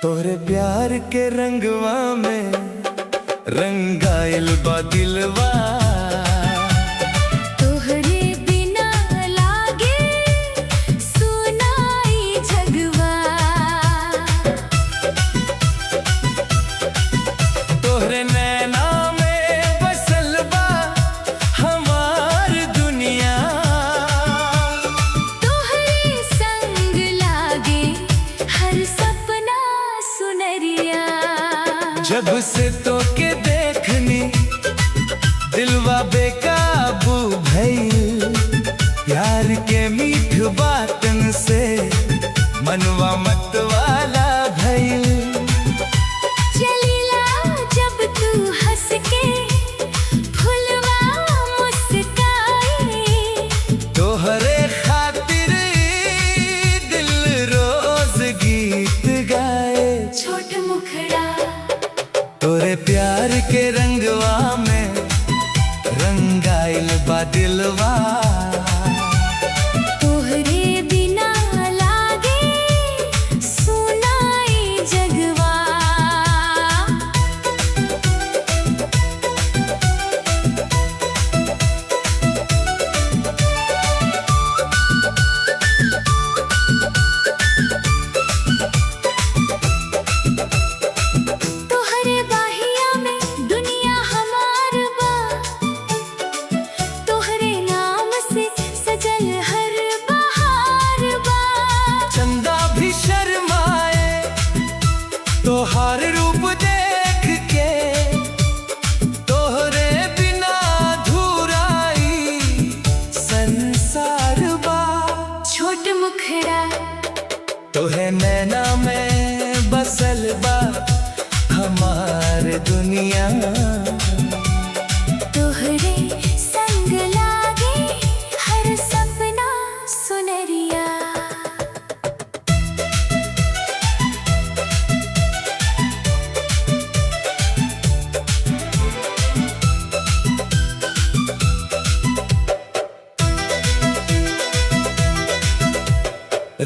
तोरे प्यार के रंगवा में रंगाइल बा दिलवा। तोहरे बिना लागे सुनाई जगवा। तोहरे नैना में बसल बा हमार दुनिया। तोहरे संग लागे हर सपना सुनरिया। जब से तो के देखनी दिलवा बेकाबू भइल। प्यार के मीठ बातन से मनवा मतवाला भइल। चलिला जब तू हंस के फुलवा मुस्काई। तोहरे खातिर दिल रोज गीत गाए। छोट मुखड़ा तोरे प्यार के रंगवा में रंगाइल बा दिलवा। तोहरे बिना लागे सुनाई जगवा। तोहरे बाहिया में दुनिया हमार बा। तोहरे नाम से सजल हर बहार बा। चंदा भी शर्माए तोहार रूप देख के। तोहरे बिना धुराई संसार बा। छोट मुखड़ा तोहे नैना में बसल बा हमार दुनिया। तोहरे संग लागे हर सपना सुनरिया।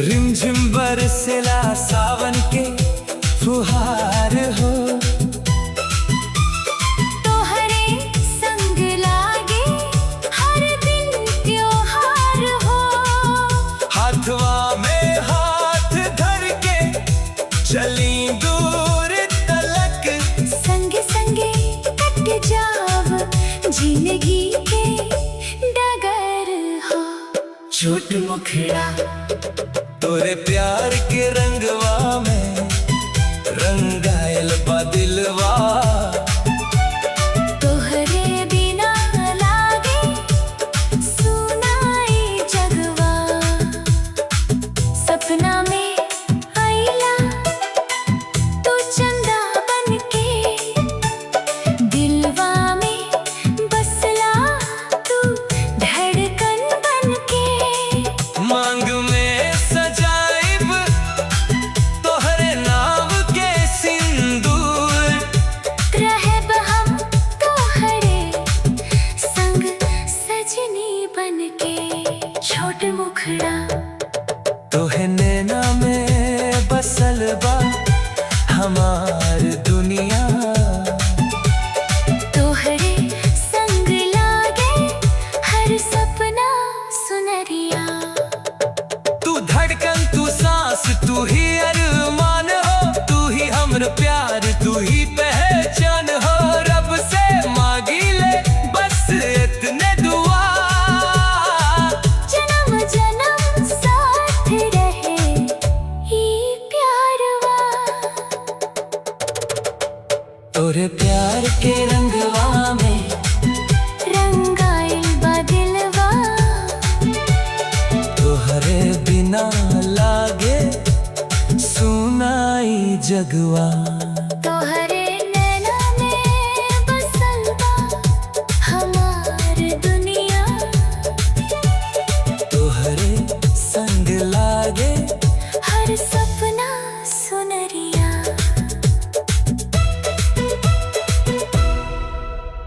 रिमझिम बरसेला सावन के फुहार हो। तोहरे संग लागे हर दिन त्योहार हो। हाथवा में हाथ धर के चली दूर तलक। संगे संगे कट जाव जिंदगी के डगर हो। छोट मुखड़ा तोरे प्यार के रंगवा में रंगाइल बा दिलवा। तोहरे बिना लागे सुनाई जगवा। सपना में आइला तू चंदा बनके। दिलवा में बसला तू धड़कन बनके। मांग में सजाइब तोहरे नाम के सिंदूर। रहब हम तोहरे संग सजनी बनके। छोट मुखड़ा तोहे नैना में बसल बा हमार दुनिया। तोहरे संग लागे हर सपना सुनरिया। तू धड़कन तू सांस तू ही अरमान हो। तू ही हमर प्यार तू ही पहचान हो। रब से मांगी ले बस इतने दुआ। जन्म जन्म साथ रहे ई प्यारवा। तोरे प्यार के रंगवा में रंगाइल बा दिलवा। तोहरे बिना लागे सुनाई जगवा।